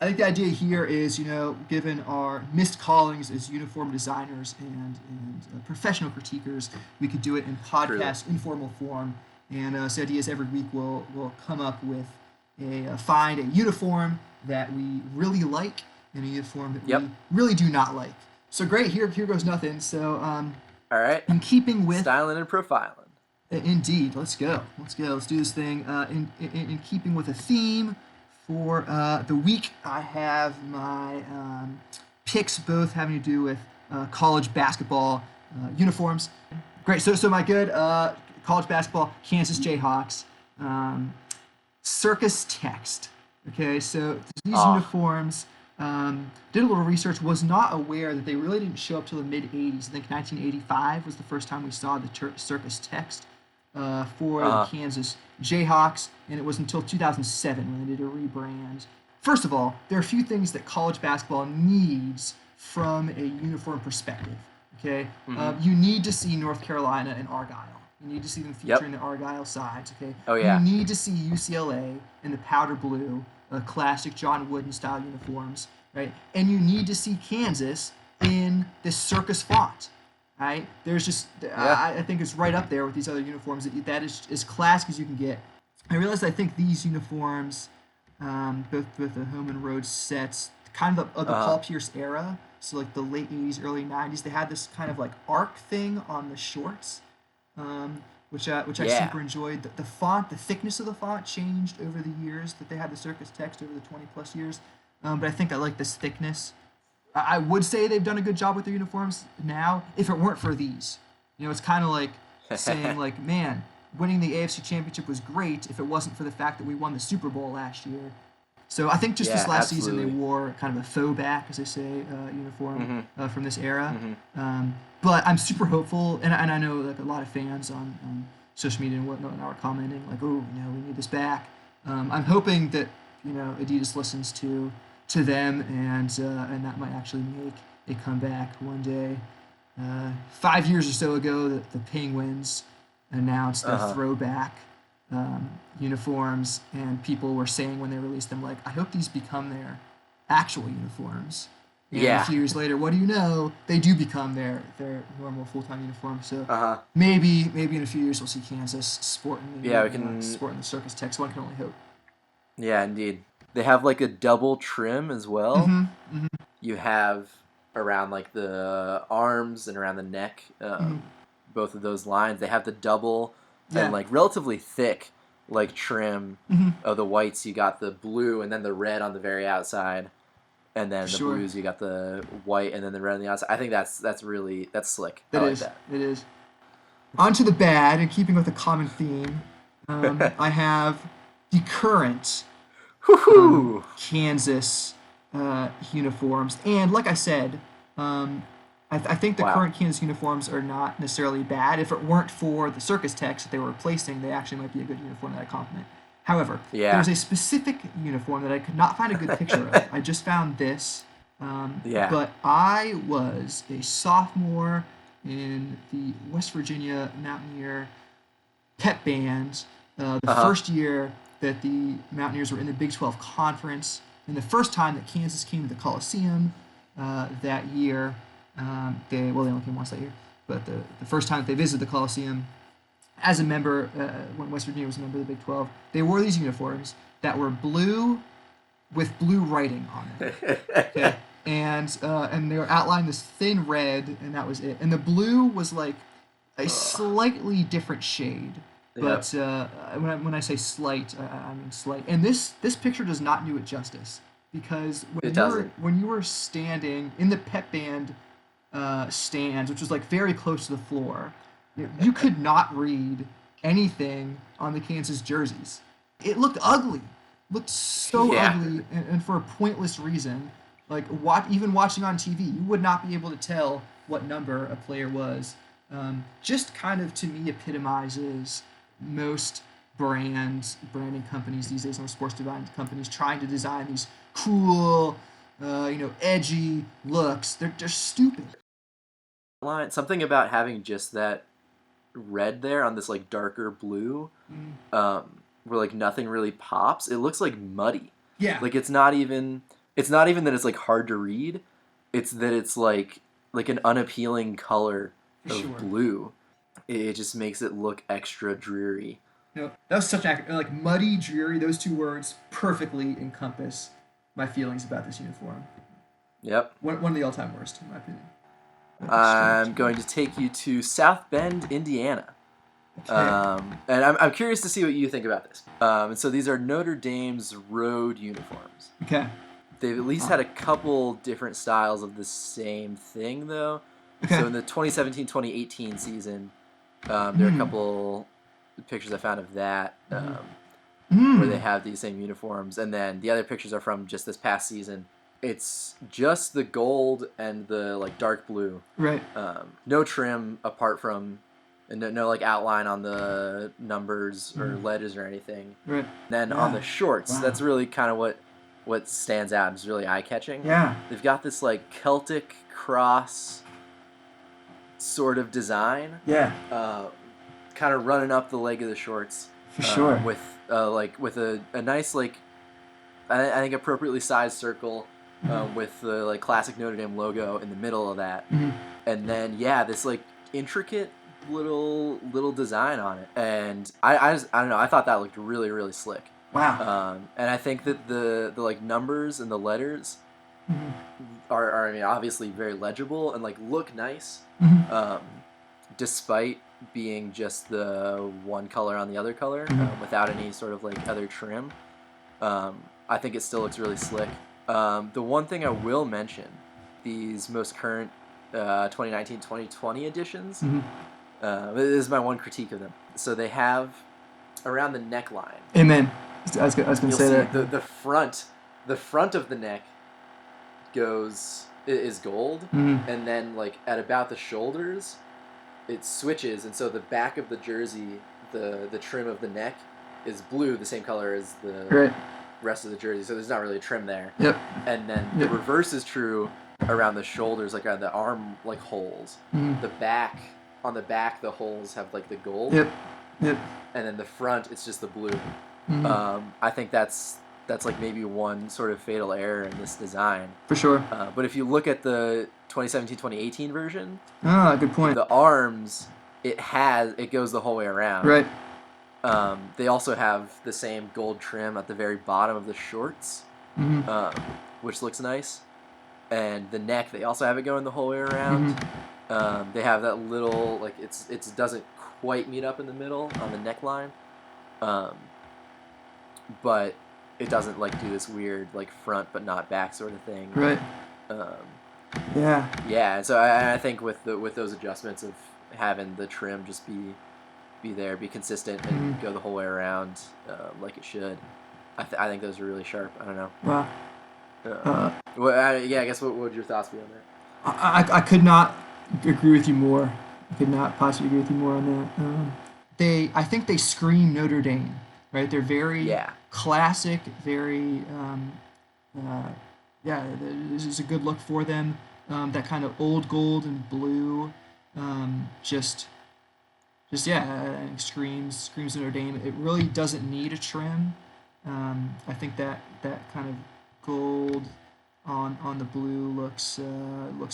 I think the idea here is, given our missed callings as uniform designers and professional critiquers, we could do it in Truly. podcast informal form. And so the idea is every week we'll come up with find a uniform that we really like and a uniform that Yep. we really do not like. So great, here goes nothing. So All right. in keeping with Styling and profiling. Indeed, let's go. Let's go. Let's do this thing. In keeping with a theme for the week, I have my picks both having to do with college basketball uniforms. Great. So my good college basketball Kansas Jayhawks circus text. Okay, so these Ah, uniforms. Did a little research. Was not aware that they really didn't show up till the mid '80s. I think 1985 was the first time we saw the circus text for the uh, Kansas Jayhawks, and it was until 2007 when they did a rebrand. First of all, there are a few things that college basketball needs from a uniform perspective. Okay, mm-hmm. you need to see North Carolina and Argyle. You need to see them Yep. featuring the Argyle sides. Okay, Oh you yeah. need to see UCLA in the powder blue, classic John Wooden style uniforms, right? And you need to see Kansas in this circus font. Right? There's just Yeah. I think it's right up there with these other uniforms. That is as classic as you can get. I realized I think these uniforms, both the home and road sets, kind of the Uh huh. Paul Pierce era, so like the late '80s, early '90s, they had this kind of like arc thing on the shorts, which I Yeah. super enjoyed. The font, the thickness of the font changed over the years that they had the circus text over the 20 plus years. But I think I like this thickness. I would say they've done a good job with their uniforms now. If it weren't for these, it's kind of like saying like, man, winning the AFC Championship was great if it wasn't for the fact that we won the Super Bowl last year. So I think just this Yeah. last season they Absolutely. wore kind of a faux back, as they say, uniform Mm-hmm. from this era. Mm-hmm. But I'm super hopeful, and I know like a lot of fans on social media and whatnot are commenting like, oh, we need this back. I'm hoping that Adidas listens to them, and that might actually make a comeback one day. 5 years or so ago, the Penguins announced Uh their huh. throwback uniforms, and people were saying when they released them, like, I hope these become their actual uniforms. And a Yeah. few years later, what do you know? They do become their normal full time uniform. So Uh huh. maybe in a few years we'll see Kansas Yeah. We can. sporting the circus text. One can only hope. Yeah. Indeed. They have like a double trim as well. Mm-hmm. Mm-hmm. You have around like the arms and around the neck, Mm-hmm. both of those lines. They have the double and Yeah. like relatively thick like trim Mm-hmm. of the whites. You got the blue and then the red on the very outside, and For then the sure. blues you got the white and then the red on the outside. I think that's slick. I That like is. that. It is. On to the bad, in keeping with a common theme, I have the current Woohoo! Kansas uniforms. And like I said, I think the Wow. current Kansas uniforms are not necessarily bad. If it weren't for the circus text that they were replacing, they actually might be a good uniform that I compliment. However, Yeah. there's a specific uniform that I could not find a good picture of. I just found this, Yeah. but I was a sophomore in the West Virginia Mountaineer pep band the Uh huh. first year that the Mountaineers were in the Big 12 Conference, and the first time that Kansas came to the Coliseum that year. They only came once that year, but the first time that they visited the Coliseum as a member, when West Virginia was a member of the Big 12, they wore these uniforms that were blue with blue writing on them. Okay, and they were outlined this thin red, and that was it. And the blue was like a Ugh. slightly different shade, Yep. but when I say slight, I mean slight. And this picture does not do it justice because It doesn't. when you were standing in the pep band stands, which was like very close to the floor, you could not read anything on the Kansas jerseys. It looked ugly, looked so Yeah. ugly, and for a pointless reason. Like even watching on TV, you would not be able to tell what number a player was. Just kind of to me epitomizes most branding companies these days, most sports design companies trying to design these cool, edgy looks. They're stupid. Line. Something about having just that red there on this like darker blue, Mm. where like nothing really pops. It looks like muddy. Yeah. Like it's not even. it's not even that it's like hard to read. It's that it's like an unappealing color For of sure. blue. It just makes it look extra dreary. No, that was such an like muddy, dreary. Those two words perfectly encompass my feelings about this uniform. Yep. One of the all-time worst, in my opinion. I'm going to take you to South Bend, Indiana. Okay. And I'm curious to see what you think about this. And so these are Notre Dame's road uniforms. Okay. They've at least had a couple different styles of the same thing, though. Okay. So in the 2017-2018 season, there are a couple pictures I found of that where they have these same uniforms. And then the other pictures are from just this past season. It's just the gold and the like dark blue. Right. No trim apart from, and no like outline on the numbers or letters or anything. Right. Then on the shorts, Wow. that's really kind of what stands out. It's really eye catching. Yeah. They've got this like Celtic cross sort of design. Yeah. Kind of running up the leg of the shorts. For sure. With a nice like I think appropriately sized circle. With the like classic Notre Dame logo in the middle of that, and then this like intricate little design on it, and I don't know, I thought that looked really really slick. Wow. And I think that the like numbers and the letters are I mean obviously very legible and like look nice, despite being just the one color on the other color without any sort of like other trim. I think it still looks really slick. The one thing I will mention, these most current 2019-2020 editions, this is my one critique of them. So they have around the neckline. Amen. I was going to say that. The front of the neck is gold, and then like at about the shoulders, it switches, and so the back of the jersey, the trim of the neck is blue, the same color as the rest of the jersey, so there's not really a trim there. Yep. And then the reverse is true around the shoulders, like around the arm like holes. The back, on the back, the holes have like the gold. Yep. And then the front, it's just the blue. I think that's like maybe one sort of fatal error in this design. For sure. But if you look at the 2017-2018 version, good point. the arms, it goes the whole way around. Right. They also have the same gold trim at the very bottom of the shorts, which looks nice. And the neck, they also have it going the whole way around. They have that little, like, it doesn't quite meet up in the middle on the neckline. But it doesn't, like, do this weird, like, front but not back sort of thing. Right. Yeah, and so I think with those adjustments of having the trim just be there, be consistent, and go the whole way around like it should. I think those are really sharp. I don't know. Wow. I guess what would your thoughts be on that? I could not agree with you more. I could not possibly agree with you more on that. I think they scream Notre Dame, right? They're very classic, very this is a good look for them. That kind of old gold and blue, screams Notre Dame. It really doesn't need a trim. I think that kind of gold on the blue looks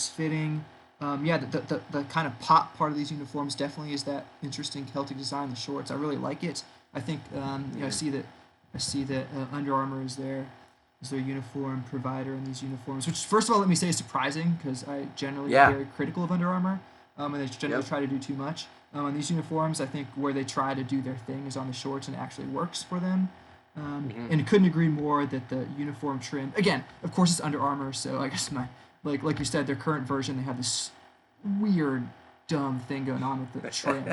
fitting. The kind of pop part of these uniforms definitely is that interesting Celtic design. The shorts, I really like it. I think I see that Under Armour is their uniform provider in these uniforms, which first of all let me say is surprising because I generally am very critical of Under Armour, and they generally try to do too much. On these uniforms, I think where they try to do their thing is on the shorts, and it actually works for them. And couldn't agree more that the uniform trim, again, of course it's Under Armour, so I guess like you said, their current version, they have this weird, dumb thing going on with the trim.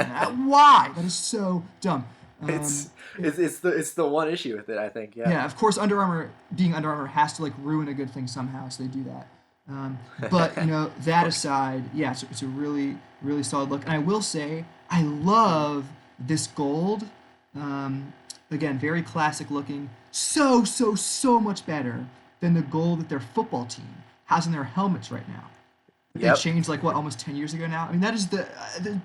Why? That is so dumb. It's the one issue with it, I think. Yeah, of course, Under Armour has to like ruin a good thing somehow, so they do that. But that aside, it's a really really solid look, and I will say I love this gold. Again, very classic looking. So much better than the gold that their football team has in their helmets right now. They changed almost 10 years ago now. I mean, that is the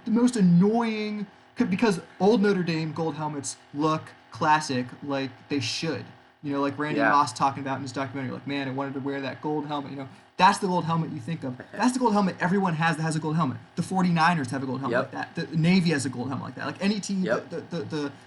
most annoying, because old Notre Dame gold helmets look classic like they should. Like Randy Yeah. Moss talking about in his documentary, like, man, I wanted to wear that gold helmet. That's the gold helmet you think of. That's the gold helmet everyone has that has a gold helmet. The 49ers have a gold helmet Yep. like that. The Navy has a gold helmet like that. Like any team, Yep.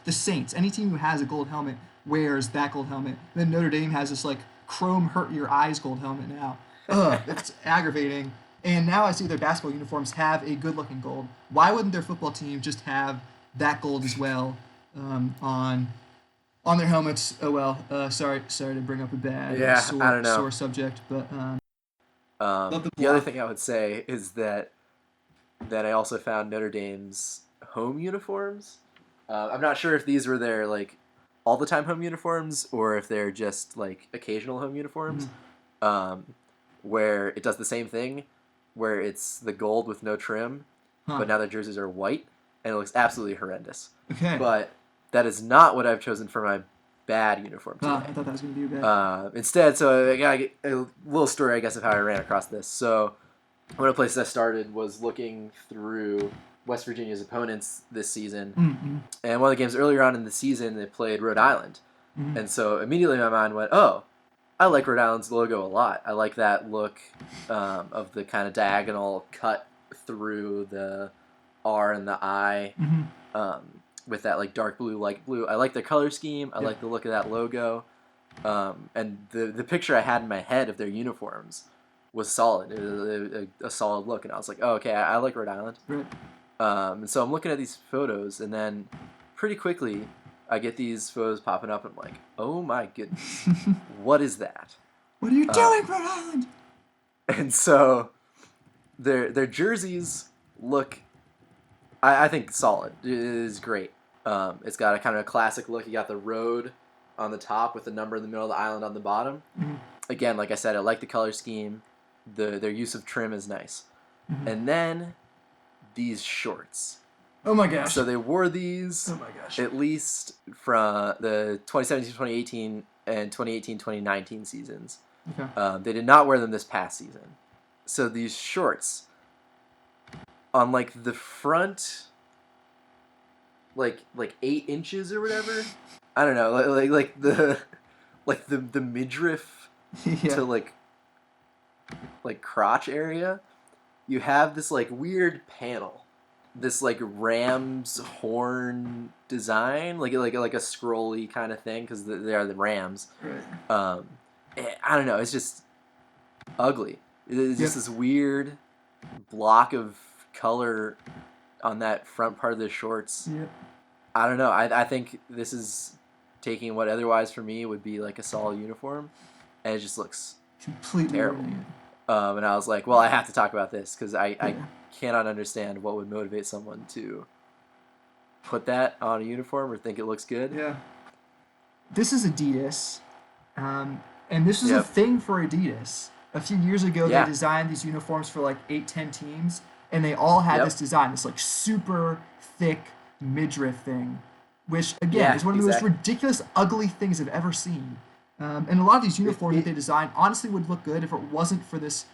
the Saints, any team who has a gold helmet wears that gold helmet. And then Notre Dame has this like chrome hurt your eyes gold helmet now. Ugh, it's aggravating. And now I see their basketball uniforms have a good looking gold. Why wouldn't their football team just have that gold as well on their helmets? Oh well. Sorry to bring up a bad Yeah, I don't know. sore subject, but love the The other block. thing I would say is that I also found Notre Dame's home uniforms. I'm not sure if these were their like all the time home uniforms or if they're just like occasional home uniforms, where it does the same thing, where it's the gold with no trim, Huh. but now their jerseys are white and it looks absolutely horrendous. Okay. But that is not what I've chosen for my bad uniform today. I thought that was gonna be a bad. Instead, so I got a little story, I guess, of how I ran across this. So one of the places I started was looking through West Virginia's opponents this season. Mm-hmm. And one of the games earlier on in the season, they played Rhode Island. Mm-hmm. And so immediately my mind went, oh, I like Rhode Island's logo a lot. I like that look of the kind of diagonal cut through the R and the I. Mm-hmm. With that like dark blue, light blue. I like the color scheme. I Yep. like the look of that logo. And the picture I had in my head of their uniforms was solid. It was a solid look. And I was like, oh, okay, I like Rhode Island. Right. And so I'm looking at these photos, and then pretty quickly I get these photos popping up, and I'm like, oh my goodness, what is that? What are you doing, Rhode Island? And so their jerseys look, I think, solid. It is great. It's got a kind of a classic look. You got the road on the top with the number in the middle of the island on the bottom. Mm-hmm. Again, like I said, I like the color scheme. Their use of trim is nice. Mm-hmm. And then these shorts. Oh my gosh. So they wore these Oh my gosh. at least from the 2017-2018 and 2018-2019 seasons. Okay. They did not wear them this past season. So these shorts, on like the front, like 8 inches or whatever. I don't know, like the midriff Yeah. to like crotch area. You have this like weird panel, this like ram's horn design, like a scrolly kind of thing because they are the Rams. Right. I don't know. It's just ugly. It's just Yep. this weird block of color on that front part of the shorts. Yep. I don't know. I think this is taking what otherwise for me would be like a solid uniform, and it just looks Completely terrible. ruining And I was like, well, I have to talk about this because I Yeah. cannot understand what would motivate someone to put that on a uniform or think it looks good. it. Yeah. This is Adidas, and this was a Yep. thing for Adidas. A few years ago, Yeah. they designed these uniforms for like 8-10 teams, and they all had Yep. this design, this like super thick midriff thing, which again Yeah, is one of the exactly. most ridiculous, ugly things I've ever seen. And a lot of these uniforms that they designed honestly would look good if it wasn't for this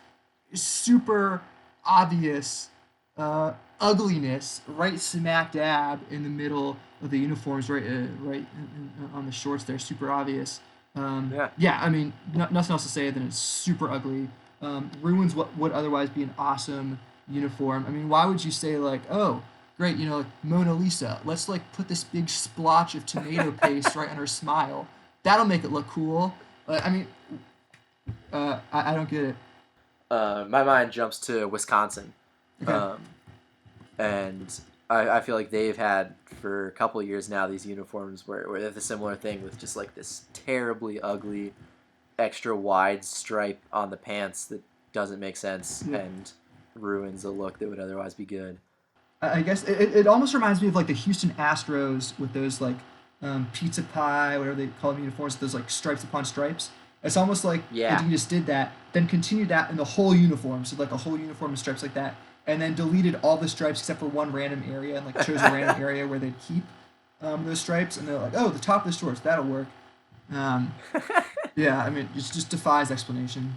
super obvious ugliness right smack dab in the middle of the uniforms, on the shorts there, super obvious. Yeah. I mean, nothing else to say than it's super ugly. Ruins what would otherwise be an awesome uniform. I mean, why would you say like, oh, great, like Mona Lisa, let's like put this big splotch of tomato paste right on her smile. That'll make it look cool. I mean, I don't get it. My mind jumps to Wisconsin. Okay. And I feel like they've had for a couple of years now these uniforms where they have a similar thing with just like this terribly ugly extra wide stripe on the pants that doesn't make sense Yeah. and ruins a look that would otherwise be good. I guess it almost reminds me of like the Houston Astros with those like pizza pie, whatever they call them uniforms, those like stripes upon stripes. It's almost like Yeah. Adidas did that, then continued that in the whole uniform, so like a whole uniform of stripes like that, and then deleted all the stripes except for one random area and like chose a random area where they'd keep those stripes, and they're like, oh, the top of the shorts, that'll work. Yeah, I mean, it just defies explanation.